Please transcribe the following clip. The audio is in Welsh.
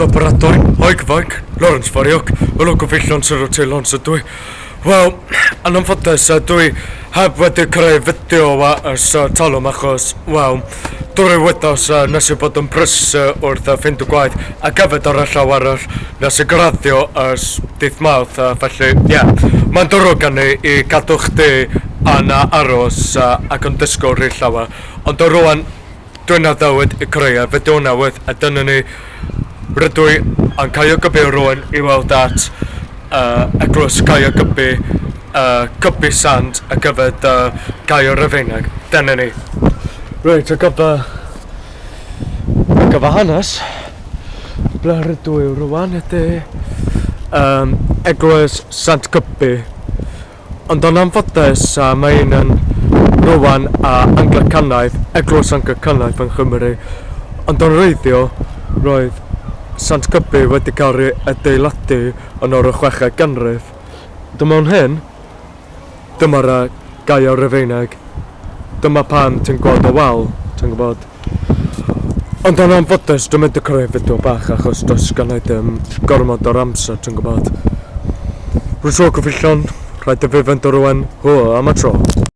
Faparadwy, hoigfaig, Lawrence vagyok, olwg o fillon sy'n rwy'n teilon sy'n dwi. Wel, yn anffodus, dwi heb wedi creu fideo ys talwm achos, wel, dwi wedos nes i bod yn prysur wrth ffeindio gwaith ac hefyd ar y llaw arall nes i graddio ys dydd Mawrth, felly, mae'n drwg gan i gadw chdi yn aros ac yn disgwyl rhy llawer. Ond rwan, dwi'n addewid i creu fideo newydd a dyna ni rydw i yn Caergybi rwan i weld at eglwys Caergybi, Gybi Sant ac hefyd Caer Rhyfeinig. Dyna ni. Reit, ar gyfer hanes, ble rydw i rwan ydy eglwys St Gybi. Ond yn anffodus, mae'n rwan Anglicanaidd, eglwys Anglicanaidd yn Chymru. Ond yn reiddio, roedd St Gybi wedi cael ei adeiladu yn o'r 6eg ganrif. Dyma hyn, dyma'r Caer Rhyfeinig. Dyma pan ti'n gweld o wal, ti'n gwybod. Ond yn anffodus, dwi'n mynd i creu fideo bach achos does gan i ddim gormod o'r amser, ti'n gwybod. Rwy'n siŵr gyfeillion, rhaid i fi fynd o rwan, hwyl am y tro.